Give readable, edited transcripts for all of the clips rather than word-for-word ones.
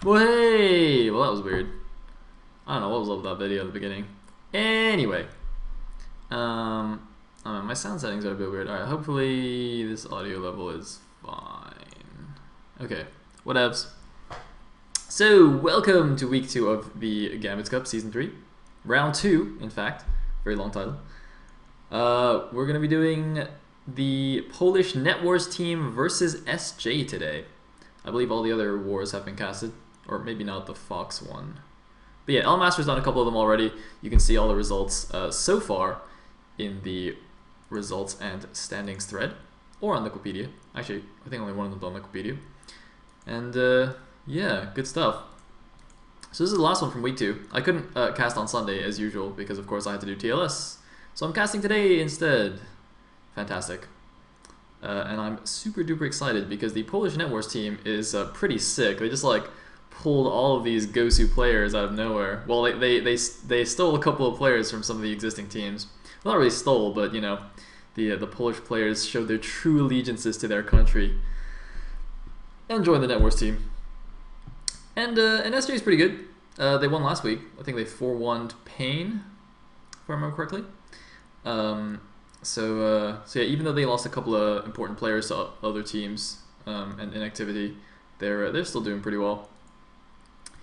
Well, hey! Well, that was weird. I don't know what was up with that video at the beginning. Anyway. My sound settings are a bit weird. Alright, hopefully this audio level is fine. Okay, whatevs. So, welcome to week 2 of the Gambits Cup Season 3. Round 2, in fact. Very long title. We're going to be doing the Polish Net Wars team versus SJ today. I believe all the other wars have been casted. Or maybe not the Fox one. But yeah, Elmaster's done a couple of them already. You can see all the results so far in the results and standings thread. Or on Wikipedia. Actually, I think only one of them's on Wikipedia. And yeah, good stuff. So this is the last one from week 2. I couldn't cast on Sunday as usual because of course I had to do TLS. So I'm casting today instead. Fantastic. And I'm super duper excited because the Polish Net Wars team is pretty sick. They just like pulled all of these Gosu players out of nowhere. Well, they stole a couple of players from some of the existing teams. Well, not really stole, but you know, the Polish players showed their true allegiances to their country and joined the Net Wars team. And SJ is pretty good. They won last week. I think they 4-1'd Pain, if I remember correctly. So yeah, even though they lost a couple of important players to other teams and inactivity, they're still doing pretty well.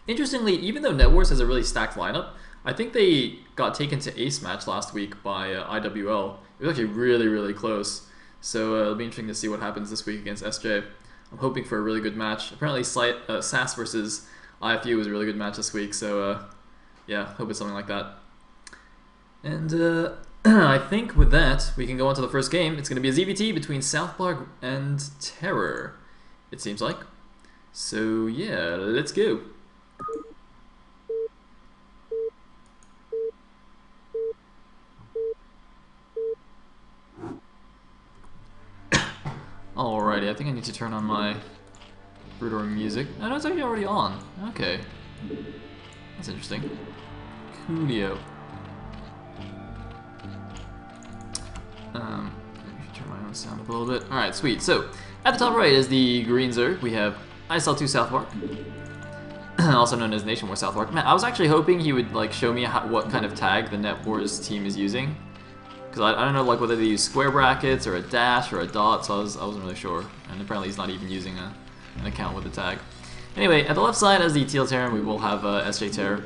Interestingly, even though Net Wars has a really stacked lineup, I think they got taken to ace match last week by IWL. It was actually really, really close. So it'll be interesting to see what happens this week against SJ. I'm hoping for a really good match. Apparently SAS versus IFU was a really good match this week, so yeah, hope it's something like that. And I think with that, we can go on to the first game. It's going to be a ZVT between South Park and Terror, it seems like. So yeah, let's go. Alrighty, I think I need to turn on my Brudor music. Oh, no, it's actually already on. Okay. That's interesting. Coolio. Let me turn my own sound up a little bit. Alright, sweet. So, at the top right is the green Zerg. We have ISL2 South Park, also known as Nation War South Park. Man, I was actually hoping he would like show me what kind of tag the Net Wars team is using. Because I don't know like whether they use square brackets or a dash or a dot, so I wasn't really sure. And apparently he's not even using an account with the tag. Anyway, at the left side as the Teal Terran, we will have SJ Terror.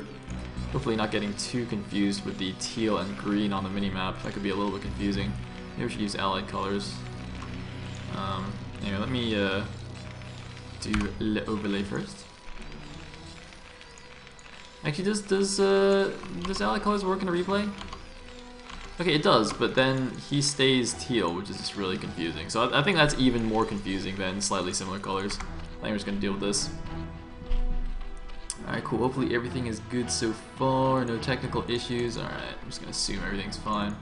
Hopefully not getting too confused with the teal and green on the minimap. That could be a little bit confusing. Maybe we should use allied colors. Anyway, let me do Le Overlay first. Actually, does allied colors work in a replay? Okay, it does, but then he stays teal, which is just really confusing. So I think that's even more confusing than slightly similar colors. I think we're just gonna deal with this. Alright, cool. Hopefully everything is good so far. No technical issues. Alright, I'm just gonna assume everything's fine.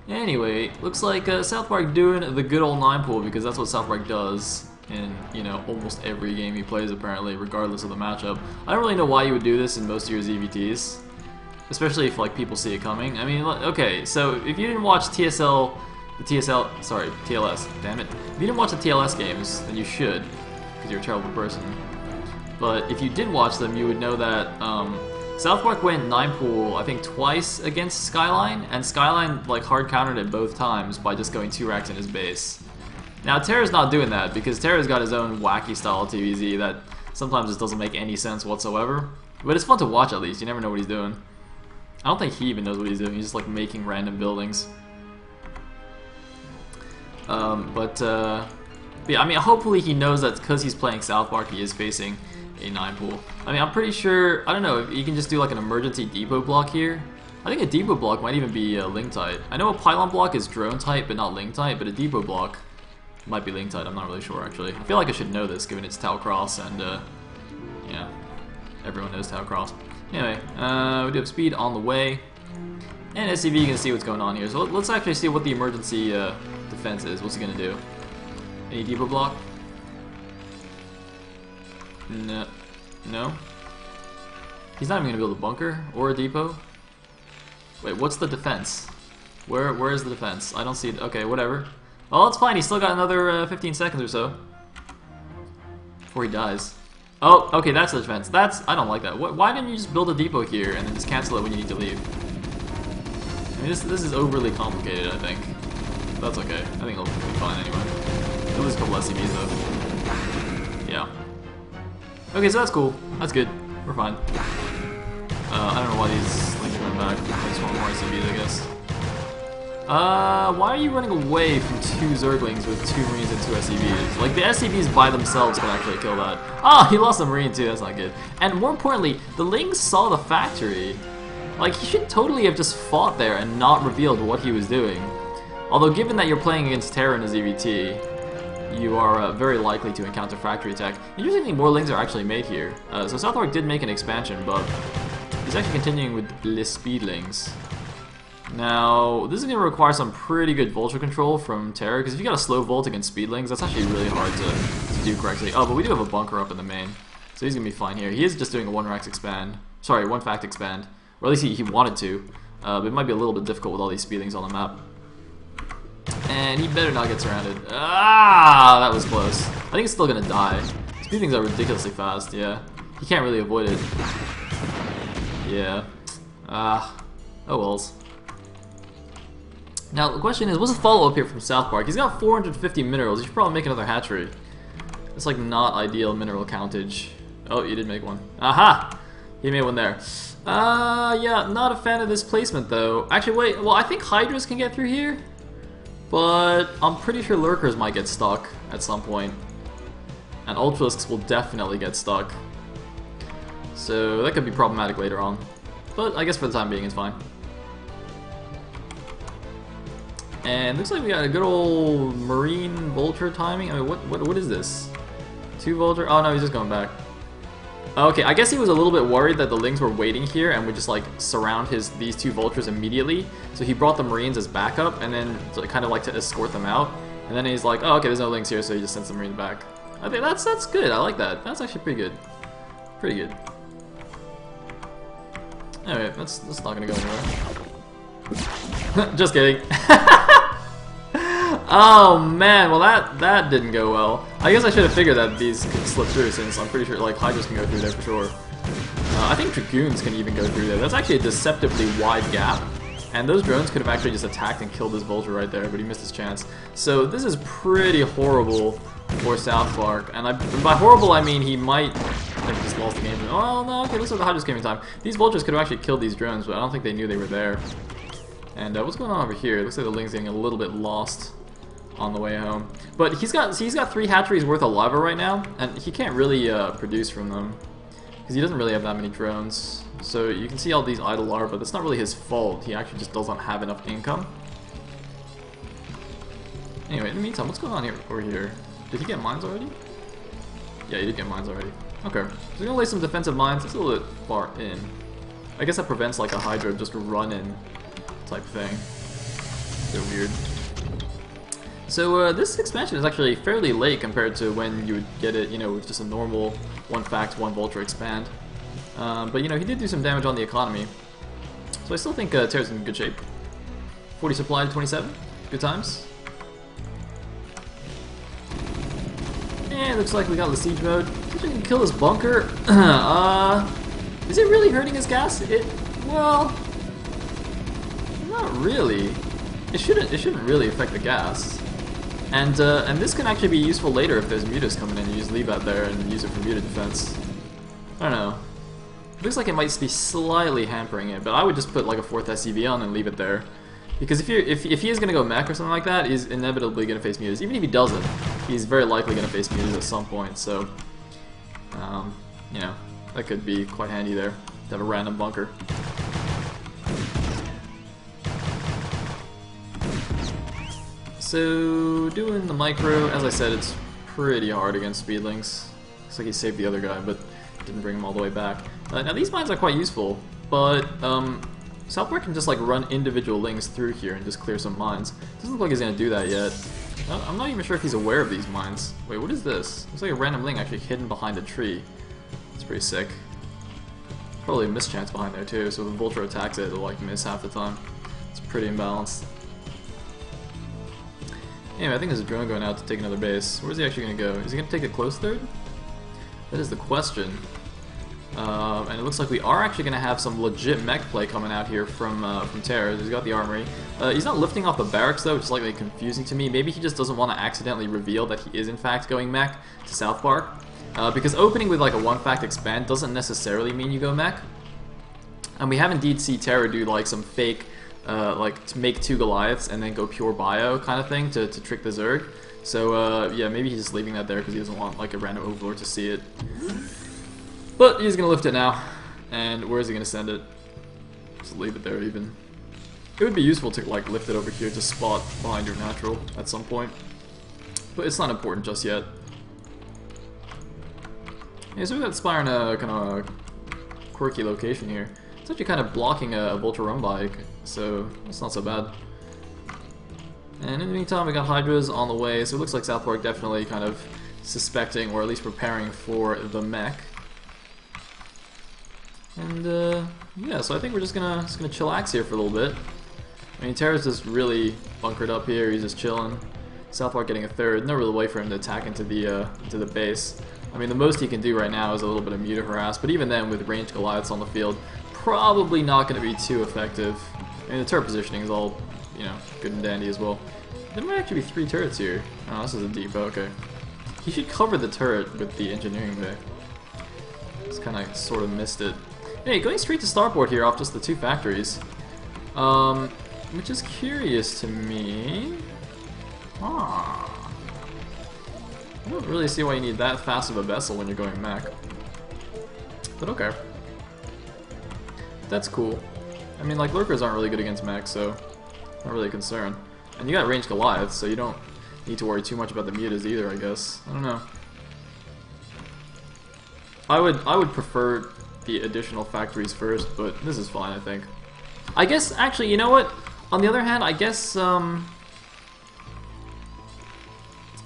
Anyway, looks like South Park doing the good old 9-pool because that's what South Park does in, you know, almost every game he plays apparently, regardless of the matchup. I don't really know why you would do this in most of your ZVTs. Especially if like people see it coming. I mean, okay, so if you didn't watch TLS, damn it. If you didn't watch the TLS games, then you should, because you're a terrible person. But if you did watch them, you would know that South Park went 9-pool, I think twice against Skyline, and Skyline like hard countered it both times by just going 2 racks in his base. Now Terra's not doing that, because Terra's got his own wacky style TVZ that sometimes just doesn't make any sense whatsoever. But it's fun to watch at least, you never know what he's doing. I don't think he even knows what he's doing, he's just like making random buildings. Yeah, I mean, hopefully he knows that because he's playing South Park, he is facing a 9-pool. I mean, I'm pretty sure, I don't know, if you can just do like an emergency depot block here. I think a depot block might even be link type. I know a pylon block is drone type, but not link type, but a depot block might be link type, I'm not really sure actually. I feel like I should know this given it's Tau Cross and, yeah, everyone knows Tau Cross. Anyway, we do have speed on the way, and SCV you can see what's going on here. So let's actually see what the emergency defense is. What's he gonna do? Any depot block? No. No? He's not even gonna build a bunker or a depot. Wait, what's the defense? Where is the defense? I don't see it. Okay, whatever. Well, it's fine. He's still got another 15 seconds or so before he dies. Oh, okay, that's the defense. I don't like that. Why didn't you just build a depot here and then just cancel it when you need to leave? I mean, this is overly complicated, I think. That's okay. I think it'll be fine anyway. At least a couple SCVs though. Yeah. Okay, so that's cool. That's good. We're fine. I don't know why these things are coming back. I just want more SCVs, I guess. Why are you running away from 2 Zerglings with 2 Marines and 2 SCVs? Like, the SCVs by themselves can actually kill that. Ah, he lost a Marine too, that's not good. And more importantly, the Lings saw the factory. Like, he should totally have just fought there and not revealed what he was doing. Although, given that you're playing against Terra in a ZVT, you are very likely to encounter factory attack. Interestingly, more Lings are actually made here. So Southwark did make an expansion, but he's actually continuing with the Speedlings. Now, this is going to require some pretty good Vulture control from Terra, because if you got a slow Volt against Speedlings, that's actually really hard to do correctly. Oh, but we do have a bunker up in the main, so he's going to be fine here. He is just doing a 1-rax expand. Sorry, 1-fact expand. Or at least he wanted to, but it might be a little bit difficult with all these Speedlings on the map. And he better not get surrounded. Ah, that was close. I think he's still going to die. Speedlings are ridiculously fast, yeah. He can't really avoid it. Yeah. Oh wells. Now, the question is, what's the follow-up here from South Park? He's got 450 minerals. He should probably make another hatchery. It's like not ideal mineral countage. Oh, you did make one. Aha! He made one there. Yeah, not a fan of this placement, though. Actually, wait. Well, I think Hydras can get through here. But I'm pretty sure Lurkers might get stuck at some point. And Ultralisks will definitely get stuck. So that could be problematic later on. But I guess for the time being, it's fine. And looks like we got a good old Marine Vulture timing. I mean, what is this? 2 Vulture? Oh no, he's just going back. Okay, I guess he was a little bit worried that the Lings were waiting here and would just like surround these 2 Vultures immediately. So he brought the Marines as backup and then kind of like to escort them out. And then he's like, oh okay, there's no Lings here, so he just sends the Marines back. I think that's good. I like that. That's actually pretty good. Pretty good. Anyway, that's not gonna go anywhere. Just kidding. Oh man, well that didn't go well. I guess I should have figured that these could slip through, since I'm pretty sure like Hydras can go through there for sure. I think Dragoons can even go through there. That's actually a deceptively wide gap, and those drones could have actually just attacked and killed this Vulture right there, but he missed his chance. So this is pretty horrible for South Park, and by horrible I mean he might have just lost the game. Oh no, okay, looks like the Hydras came in time. These Vultures could have actually killed these drones, but I don't think they knew they were there. And what's going on over here? It looks like the Ling's getting a little bit lost on the way home. But he's got 3 hatcheries worth of lava right now, and he can't really produce from them because he doesn't really have that many drones. So you can see all these idle larvae. That's not really his fault. He actually just doesn't have enough income. Anyway, in the meantime, what's going on here over here? Did he get mines already? Yeah, he did get mines already. Okay, so we're gonna lay some defensive mines. It's a little bit far in. I guess that prevents like a Hydra just run-in type thing. They're weird. So this expansion is actually fairly late compared to when you would get it, you know, with just a normal 1-fact, 1 Vulture expand. But you know, he did do some damage on the economy. So I still think Terra's in good shape. 40 supply to 27. Good times. And looks like we got the siege mode. See if we can kill this bunker. Is it really hurting his gas? Well, not really. It shouldn't really affect the gas. And this can actually be useful later if there's mutas coming in. You just leave that there and use it for muta defense. I don't know. It looks like it might be slightly hampering it, but I would just put like a 4th SCV on and leave it there. Because if he is going to go mech or something like that, he's inevitably going to face mutas. Even if he doesn't, he's very likely going to face mutas at some point. So, you know, that could be quite handy there to have a random bunker. So, doing the micro, as I said, it's pretty hard against Speedlings. Looks like he saved the other guy, but didn't bring him all the way back. Now these mines are quite useful, but South Park can just like run individual Lings through here and just clear some mines. Doesn't look like he's gonna do that yet. I'm not even sure if he's aware of these mines. Wait, what is this? Looks like a random Ling actually hidden behind a tree. It's pretty sick. Probably a mischance behind there too, so when Vulture attacks it, it'll like miss half the time. It's pretty imbalanced. Anyway, I think there's a drone going out to take another base. Where's he actually going to go? Is he going to take a close third? That is the question. And it looks like we are actually going to have some legit mech play coming out here from Terra. He's got the armory. He's not lifting off the barracks though, which is slightly confusing to me. Maybe he just doesn't want to accidentally reveal that he is in fact going mech to South Park. Because opening with like a 1-fact expand doesn't necessarily mean you go mech. And we have indeed seen Terra do like some fake, like to make 2 Goliaths and then go pure bio kind of thing to trick the Zerg. So yeah, maybe he's just leaving that there because he doesn't want like a random overlord to see it. But he's gonna lift it now, and where is he gonna send it? Just leave it there even. It would be useful to like lift it over here to spot behind your natural at some point, but it's not important just yet. Yeah, so we got Spire in a kind of quirky location here. It's actually kind of blocking a Vulture Run bike, so that's not so bad. And in the meantime, we got Hydras on the way, so it looks like South Park definitely kind of suspecting, or at least preparing for the mech. And yeah, so I think we're just gonna chillax here for a little bit. I mean, Terra's just really bunkered up here. He's just chilling. South Park getting a third. No real way for him to attack into the base. I mean, the most he can do right now is a little bit of muta harass, but even then, with ranged Goliaths on the field, probably not going to be too effective. I mean, the turret positioning is all, you know, good and dandy as well. There might actually be 3 turrets here. Oh, this is a depot. Okay, he should cover the turret with the engineering bay. Just kind of sort of missed it. Hey, going straight to starport here off just the 2 factories, which is curious to me. I don't really see why you need that fast of a vessel when you're going mech, but okay, that's cool. I mean, like, lurkers aren't really good against mech, so not really a concern. And you got ranged Goliaths, so you don't need to worry too much about the mutas either, I guess. I don't know. I would prefer the additional factories first, but this is fine, I think. I guess, actually, you know what? On the other hand, I guess,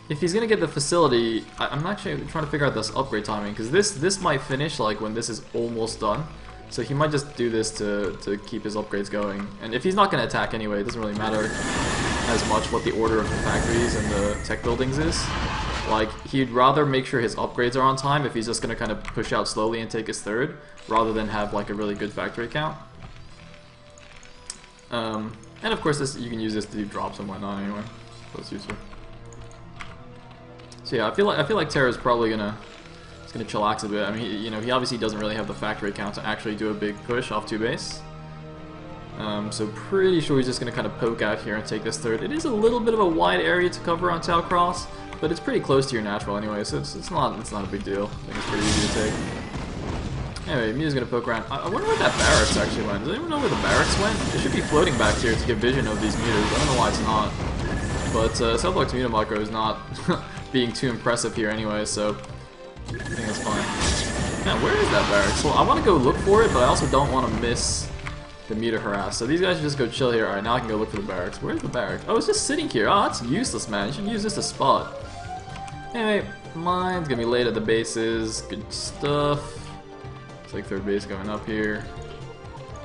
if he's gonna get the facility, I'm actually trying to figure out this upgrade timing, because this might finish, like, when this is almost done. So he might just do this to keep his upgrades going. And if he's not gonna attack anyway, it doesn't really matter as much what the order of the factories and the tech buildings is. Like, he'd rather make sure his upgrades are on time if he's just going to kind of push out slowly and take his third, rather than have, like, a really good factory count. And of course, you can use this to do drops and whatnot anyway, so it's useful. So yeah, I feel like Terra's probably gonna chillax a bit. I mean, you know, he obviously doesn't really have the factory count to actually do a big push off 2 base. So pretty sure he's just gonna kind of poke out here and take this third. It is a little bit of a wide area to cover on Tau Cross, but it's pretty close to your natural anyway, so it's not a big deal. I think it's pretty easy to take. Anyway, Mew's gonna poke around. I wonder where that barracks actually went. Does anyone know where the barracks went? It should be floating back here to get vision of these mutas. I don't know why it's not. But South Park's muta micro is not being too impressive here anyway, so I think that's fine. Man, where is that barracks? Well, I want to go look for it, but I also don't want to miss the muta harass. So these guys should just go chill here. Alright, now I can go look for the barracks. Where's the barracks? Oh, it's just sitting here. Oh, that's useless, man. You should use this to spot. Anyway, mine's gonna be late at the bases. Good stuff. Looks like third base going up here.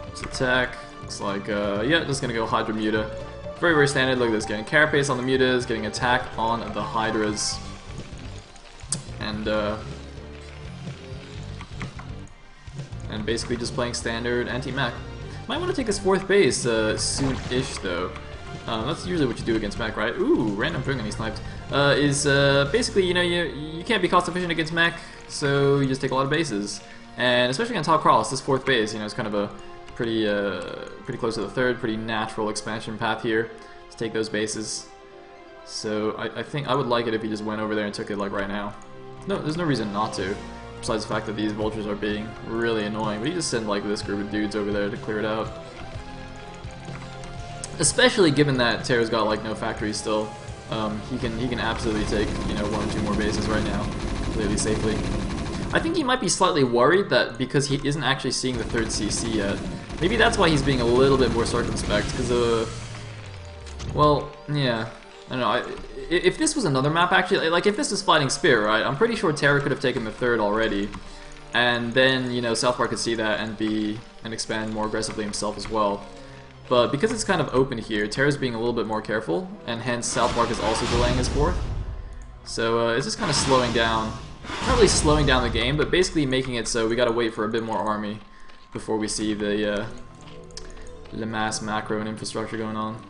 Let's attack. Looks like, yeah, just gonna go Hydra Muta. Very, very standard. Look at this. Getting carapace on the mutas, getting attack on the Hydras. And basically just playing standard anti-mech. Might want to take his 4th base soon-ish though. That's usually what you do against mech, right? Ooh, random thing and he sniped. Basically, you know, you can't be cost efficient against mech, so you just take a lot of bases. And especially on top cross, this 4th base, you know, it's kind of a pretty close to the 3rd, pretty natural expansion path here to take those bases. So I think I would like it if he just went over there and took it like right now. No, there's no reason not to. Besides the fact that these vultures are being really annoying, but you just send like this group of dudes over there to clear it out. Especially given that Terra's got like no factories still, he can absolutely take, you know, 1 or 2 more bases right now, completely safely. I think he might be slightly worried that because he isn't actually seeing the 3rd CC yet, maybe that's why he's being a little bit more circumspect. Because well, yeah, I don't know. If this was another map, actually, like if this was Fighting Spear, right, I'm pretty sure Terra could have taken the 3rd already, and then, you know, South Park could see that and expand more aggressively himself as well. But because it's kind of open here, Terra's being a little bit more careful, and hence South Park is also delaying his 4th. So it's just kind of slowing down not really slowing down the game, but basically making it so we gotta wait for a bit more army before we see the mass macro and infrastructure going on.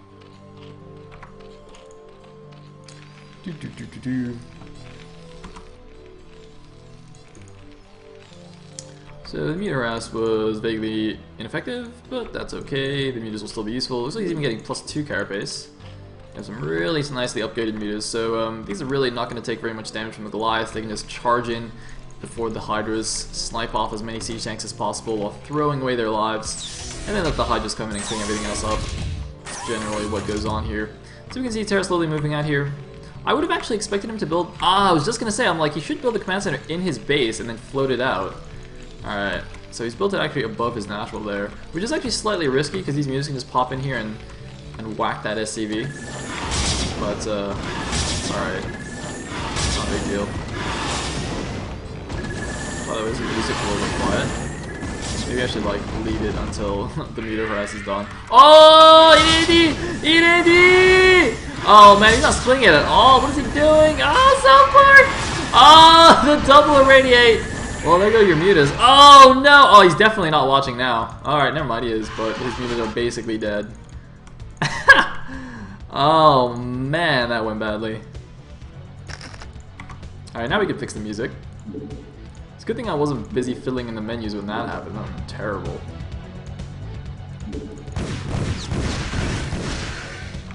So the meter harass was vaguely ineffective, but that's okay. The mutas will still be useful. Looks like he's even getting +2 carapace. You have some really nicely upgraded mutas, so these are really not going to take very much damage from the Goliath. They can just charge in before the Hydras, snipe off as many siege tanks as possible while throwing away their lives, and then let the Hydras come in and clean everything else up. That's generally what goes on here. So we can see Terra slowly moving out here. I would have actually expected him to build... I was just going to say, I'm like, he should build the command center in his base and then float it out. Alright, so he's built it actually above his natural there, which is actually slightly risky because these mutas can just pop in here and whack that SCV. But, alright, not a big deal. By the way, so music a little bit quiet. Maybe I should like leave it until the meter harass is done. Oh, EDD! EDD! Oh man, he's not swinging it at all. What is he doing? Oh, South Park! Oh, the double irradiate! Well, there go your mutas. Oh no! Oh, he's definitely not watching now. Alright, never mind, he is, but his mutas are basically dead. Oh man, that went badly. Alright, now we can fix the music. It's a good thing I wasn't busy fiddling in the menus when that happened. That was terrible.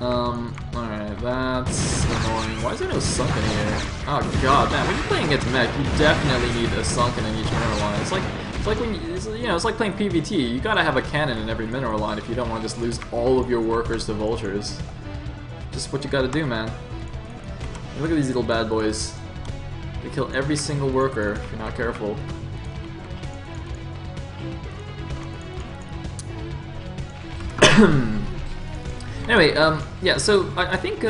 Alright, that's annoying. Why is there no sunken here? Oh god, man, when you're playing against mech, you definitely need a sunken in each mineral line. It's like when it's like playing PvT. You gotta have a cannon in every mineral line if you don't want to just lose all of your workers to vultures. Just what you gotta do, man. And look at these little bad boys. They kill every single worker if you're not careful. Anyway, yeah, so I think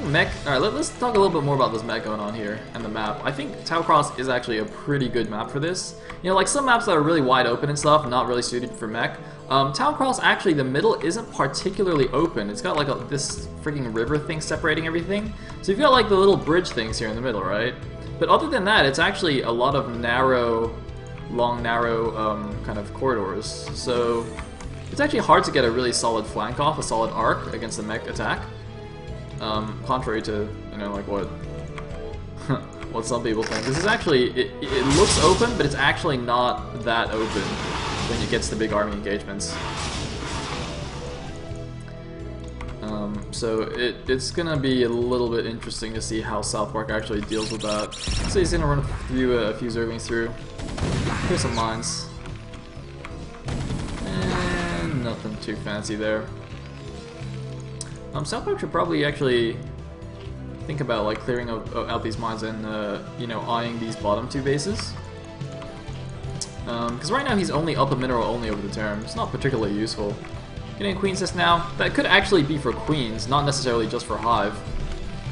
mech... Alright, let's talk a little bit more about this mech going on here and the map. I think Tau Cross is actually a pretty good map for this. You know, like some maps that are really wide open and stuff, not really suited for mech. Town Cross, actually, the middle isn't particularly open. It's got like this freaking river thing separating everything. So you've got like the little bridge things here in the middle, right? But other than that, it's actually a lot of long, narrow kind of corridors. So it's actually hard to get a really solid flank off, a solid arc against the mech attack. Contrary to, you know, like what what some people think. This is actually, it looks open, but it's actually not that open when it gets to big army engagements. So it's gonna be a little bit interesting to see how South Park actually deals with that. So he's gonna run through a few Zerglings through. Here's some mines. And nothing too fancy there. South Park should probably actually think about like clearing out these mines and you know, eyeing these bottom two bases. Because right now he's only up a mineral only over the term. It's not particularly useful. Getting a Queen's Nest now, that could actually be for Queens, not necessarily just for Hive.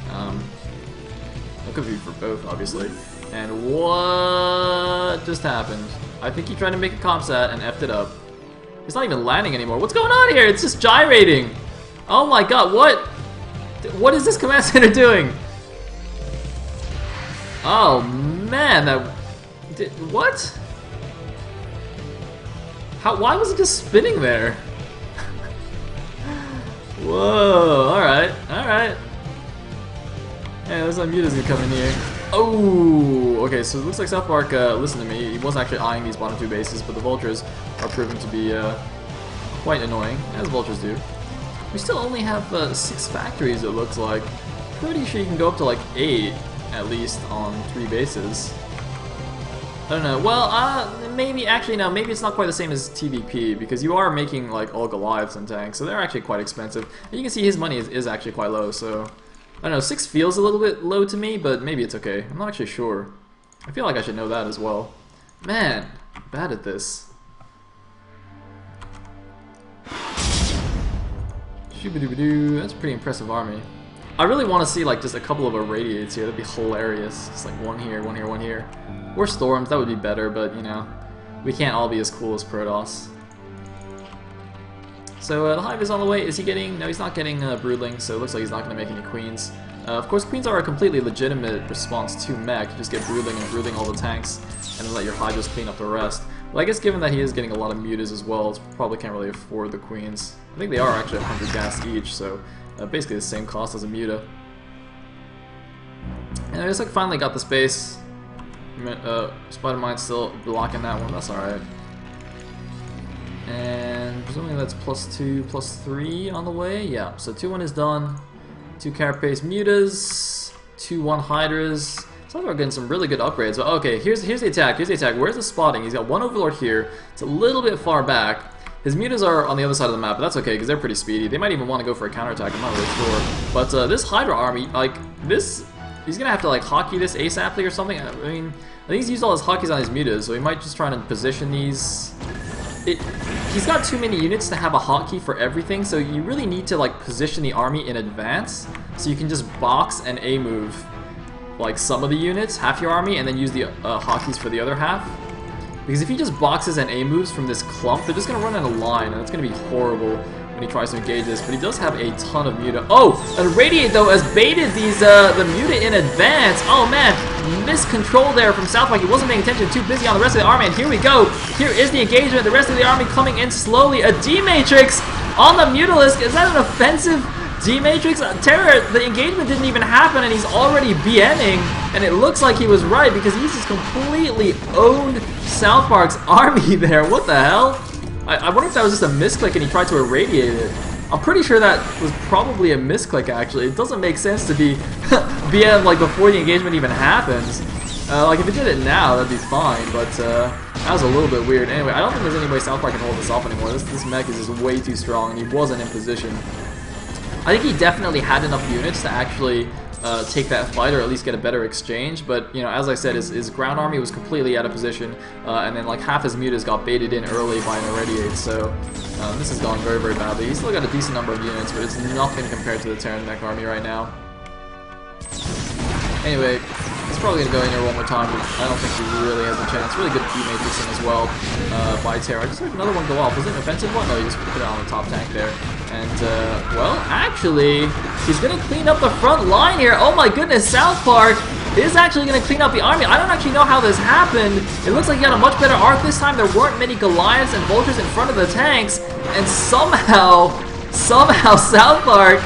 That could be for both, obviously. And what just happened? I think he tried to make a comsat and effed it up. It's not even landing anymore. What's going on here? It's just gyrating. Oh my god, what? What is this command center doing? Oh man, what? Why was it just spinning there? Whoa, alright, alright. Hey, there's some mutas gonna come in here. Oh, okay, so it looks like South Park listened to me. He wasn't actually eyeing these bottom two bases, but the vultures are proving to be quite annoying, as vultures do. We still only have 6 factories, it looks like. Pretty sure you can go up to like 8, at least, on 3 bases. I don't know. Well, maybe, actually, no, maybe it's not quite the same as TVP, because you are making, like, all Goliaths and tanks, so they're actually quite expensive. And you can see his money is actually quite low, so... I don't know, 6 feels a little bit low to me, but maybe it's okay. I'm not actually sure. I feel like I should know that as well. Man, I'm bad at this. Shoo-ba-doo-ba-doo, that's a pretty impressive army. I really want to see like just a couple of irradiates here. That'd be hilarious. Just like one here, one here, one here. Or storms, that would be better, but you know, we can't all be as cool as Protoss. So the Hive is on the way. Is he getting? No, he's not getting Broodling, so it looks like he's not going to make any Queens. Of course, Queens are a completely legitimate response to mech. You just get brooding and brooding all the tanks, and then let your Hydras clean up the rest. Well, I guess given that he is getting a lot of mutas as well, it's probably can't really afford the Queens. I think they are actually 100 gas each, so basically the same cost as a muta. And I just like finally got the space. Spider-Mine's still blocking that one, that's alright. And presumably that's +2, +3 on the way. Yeah, so 2-1 is done. 2 Carapace mutas, 2-1 Hydras. So we're getting some really good upgrades. But okay, here's the attack. Here's the attack. Where's the spotting? He's got 1 Overlord here. It's a little bit far back. His mutas are on the other side of the map, but that's okay because they're pretty speedy. They might even want to go for a counterattack. I'm not really sure. But this Hydra army, like this, he's gonna have to like hockey this ASAPly or something. I mean, I think he's used all his hockeys on his mutas, so he might just try to position these. He's got too many units to have a hotkey for everything, so you really need to like position the army in advance so you can just box and A move like some of the units, half your army, and then use the hotkeys for the other half. Because if he just boxes and A moves from this clump, they're just going to run in a line, and it's going to be horrible when he tries to engage this. But he does have a ton of muta. Oh, and Radiate though has baited these the muta in advance. Oh man, miscontrol there from Southpark. He wasn't paying attention, too busy on the rest of the army. And here we go. Here is the engagement. The rest of the army coming in slowly. A D-Matrix on the Mutalisk. Is that an offensive D-Matrix? Terror, the engagement didn't even happen, and he's already BNing. And it looks like he was right because he's just completely owned Southpark's army there. What the hell? I wonder if that was just a misclick and he tried to irradiate it. I'm pretty sure that was probably a misclick actually. It doesn't make sense to be BM like before the engagement even happens. Like if it did it now, that'd be fine, but that was a little bit weird. Anyway, I don't think there's any way Southpark can hold this off anymore. This mech is just way too strong and he wasn't in position. I think he definitely had enough units to actually take that fight or at least get a better exchange, but you know, as I said, his ground army was completely out of position, and then like half his mutas got baited in early by an irradiate, so this has gone very, very badly. He's still got a decent number of units, but it's nothing compared to the Terran mech army right now. Anyway, he's probably going to go in here one more time, but I don't think he really has a chance. Really good D-Matrixing as well by Terra. I just heard another one go off. Was it an offensive one? No, he just put it on the top tank there. And, well, actually, he's going to clean up the front line here. Oh my goodness, Southpark is actually going to clean up the army. I don't actually know how this happened. It looks like he had a much better arc this time. There weren't many Goliaths and Vultures in front of the tanks. And somehow Southpark,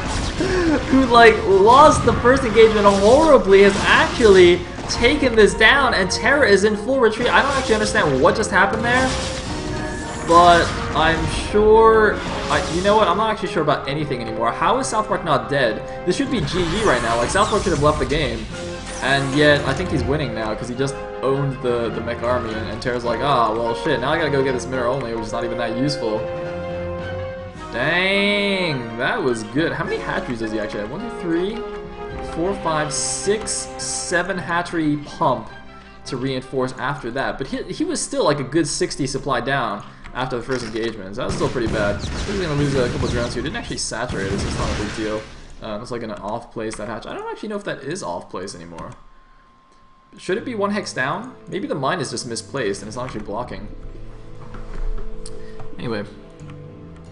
who like lost the first engagement horribly, has actually taken this down, and Terra is in full retreat. I don't actually understand what just happened there, but I'm sure, you know what, I'm not actually sure about anything anymore. How is Southpark not dead? This should be GG right now. Like, Southpark should have left the game, and yet I think he's winning now because he just owned the mech army, and Terra's like, ah, well shit, now I gotta go get this mirror only, which is not even that useful. Dang, that was good. How many hatcheries does he actually have? 1, 2, 3, 4, 5, 6, 7 hatchery pump to reinforce after that. But he was still like a good 60 supply down after the first engagement. So that was still pretty bad. He's going to lose a couple of drones here. Didn't actually saturate us. It's not a big deal. It's like an off place, that hatch. I don't actually know if that is off place anymore. Should it be 1 hex down? Maybe the mine is just misplaced and it's not actually blocking. Anyway.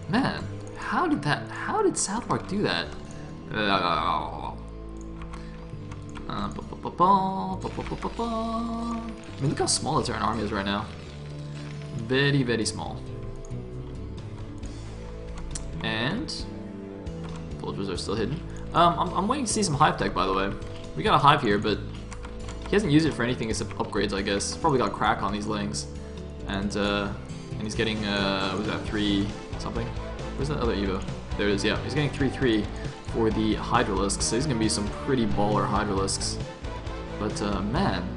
Man, how did Southpark do that? I mean, look how small the Terran army is right now. Very, very small. And Vultures are still hidden. I'm waiting to see some hive tech, by the way. We got a hive here, but he hasn't used it for anything except upgrades, I guess. Probably got crack on these lings, and he's getting what was that, 3 something? Where's that other Evo? There it is. Yeah, he's getting 3/3 for the Hydralisks, so he's gonna be some pretty baller Hydralisks. But man,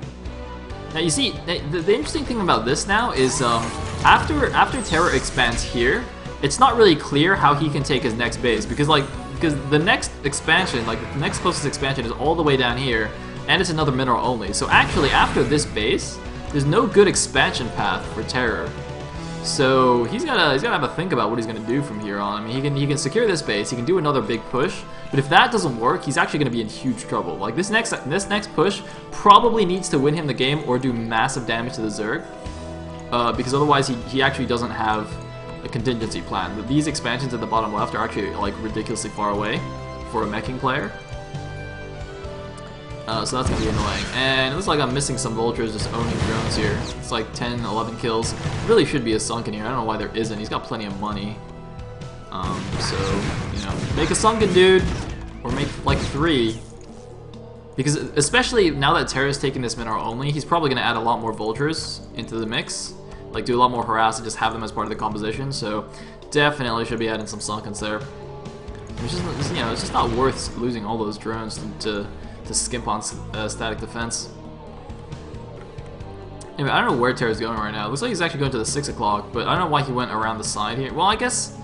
now you see the interesting thing about this now is after Terra expands here, it's not really clear how he can take his next base because the next expansion, like the next closest expansion, is all the way down here, and it's another mineral only. So actually, after this base, there's no good expansion path for Terra. So he's gotta have a think about what he's gonna do from here on. I mean, he can secure this base, he can do another big push, but if that doesn't work, he's actually gonna be in huge trouble. Like this next push probably needs to win him the game or do massive damage to the Zerg, because otherwise he actually doesn't have a contingency plan. These expansions at the bottom left are actually like ridiculously far away for a meching player. So that's gonna be annoying. And it looks like I'm missing some vultures just owning drones here. It's like 10, 11 kills. Really should be a sunken here. I don't know why there isn't. He's got plenty of money. So, you know, make a sunken, dude. Or make like 3. Because especially now that Terra's taking this mineral only, he's probably going to add a lot more vultures into the mix. Like do a lot more harass and just have them as part of the composition. So definitely should be adding some sunkens there. It's just, you know, it's just not worth losing all those drones to skimp on static defense. Anyway, I don't know where Terra's going right now. It looks like he's actually going to the 6 o'clock, but I don't know why he went around the side here. Well, I guess...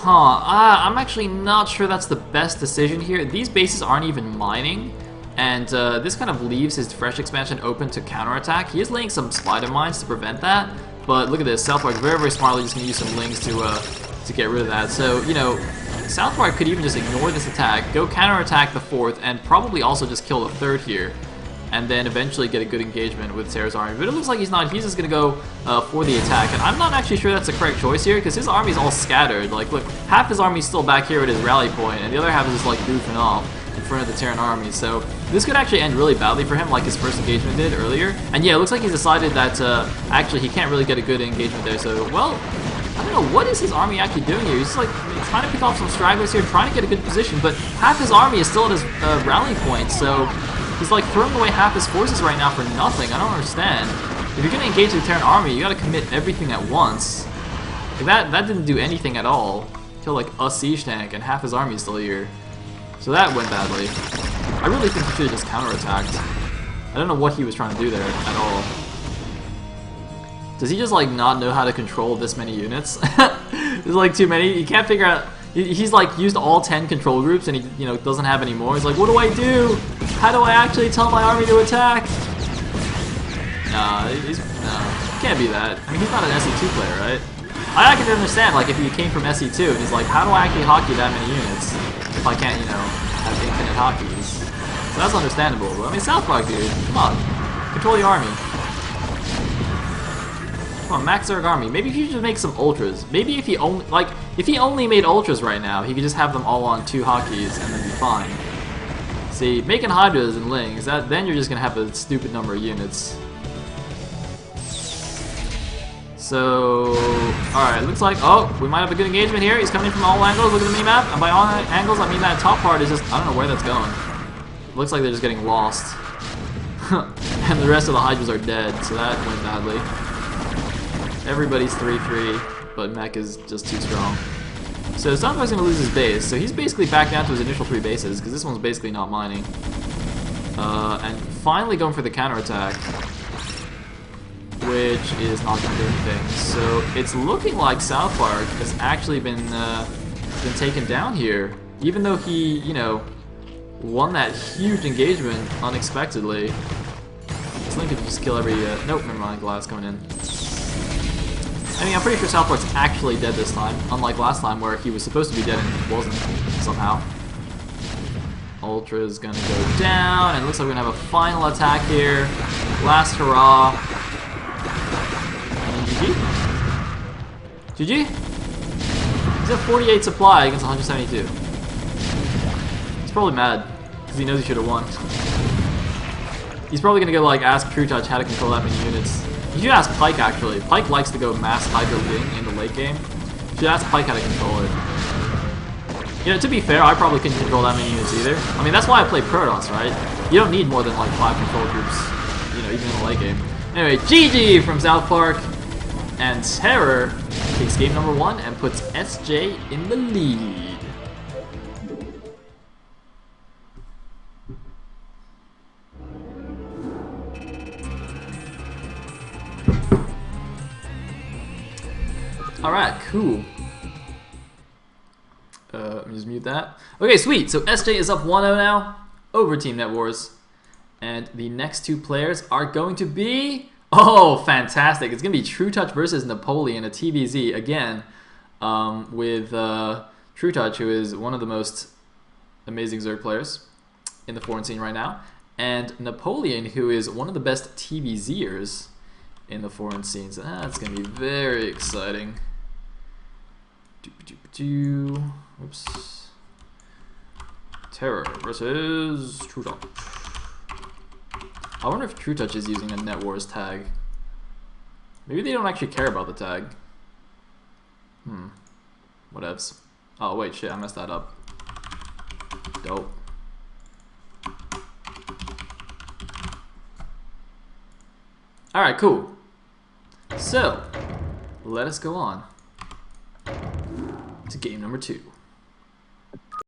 I'm actually not sure that's the best decision here. These bases aren't even mining, and this kind of leaves his fresh expansion open to counterattack. He is laying some spider mines to prevent that, but look at this. South Park very, very smartly just going to use some lings to get rid of that. So, you know, South Park could even just ignore this attack, go counterattack the 4th, and probably also just kill the 3rd here, and then eventually get a good engagement with Terra's army. But it looks like he's not. He's just going to go for the attack. And I'm not actually sure that's the correct choice here, because his army's all scattered. Like, look, half his army's still back here at his rally point, and the other half is just, like, goofing off in front of the Terran army. So this could actually end really badly for him, like his first engagement did earlier. And yeah, it looks like he's decided that actually he can't really get a good engagement there. So, well, I don't know, what is his army actually doing here? He's just, like, trying to pick off some stragglers here, trying to get a good position, but half his army is still at his rally point, so... He's like throwing away half his forces right now for nothing. I don't understand. If you're gonna engage the Terran army, you gotta commit everything at once. Like that didn't do anything at all. Killed like a siege tank and half his army is still here. So that went badly. I really think he should have just counterattacked. I don't know what he was trying to do there at all. Does he just like not know how to control this many units? There's like too many. You can't figure out. He's like used all 10 control groups and he doesn't have any more. He's like, what do I do? How do I actually tell my army to attack? Nah, no, can't be that. I mean, he's not an SE2 player, right? I can understand like if he came from SE2 and he's like, how do I actually hockey that many units if I can't, have infinite hockeys? So that's understandable. But I mean, South Park, dude, come on, control the army. Come on, max Zerg army. Maybe he should make some ultras. Maybe if he only made ultras right now, he could just have them all on 2 hockeys and then be fine. See, making hydras and lings, then you're just gonna have a stupid number of units. So, alright, looks like, oh, we might have a good engagement here. He's coming from all angles. Look at the mini-map. And by all angles, I mean that top part is just, I don't know where that's going. Looks like they're just getting lost. And the rest of the hydras are dead, so that went badly. Everybody's 3-3, but mech is just too strong. So Southpark's gonna lose his base, so he's basically back down to his initial 3 bases, because this one's basically not mining. And finally going for the counterattack, which is not gonna do anything. So it's looking like South Park has actually been taken down here, even though he, won that huge engagement unexpectedly. This link could just kill every. Nope, never mind. Glass coming in. I mean, I'm pretty sure South Park's actually dead this time, unlike last time where he was supposed to be dead and wasn't, somehow. Ultra's gonna go down, and it looks like we're gonna have a final attack here. Last hurrah. And GG? GG? He's at 48 supply against 172. He's probably mad, because he knows he should have won. He's probably gonna go, ask True Touch how to control that many units. You should ask Pike, actually. Pike likes to go mass Hydro Wing in the late game. You should ask Pike how to control it. To be fair, I probably couldn't control that many units either. I mean, that's why I play Protoss, right? You don't need more than, 5 control groups, even in the late game. Anyway, GG from South Park. And Terror takes game number 1 and puts SJ in the lead. Alright, cool. Let me just mute that. Okay, sweet. So SJ is up 1-0 now over Team Net Wars. And the next 2 players are going to be... Oh, fantastic. It's going to be True Touch versus Napoleon, a TVZ, again, with True Touch, who is one of the most amazing Zerg players in the foreign scene right now, and Napoleon, who is one of the best TVZers in the foreign scene. So that's going to be very exciting. Oops. Terror versus True Touch. I wonder if True Touch is using a Net Wars tag. Maybe they don't actually care about the tag. Whatevs. Oh wait, shit, I messed that up. Dope. Alright, cool. So, let us go on to game number 2.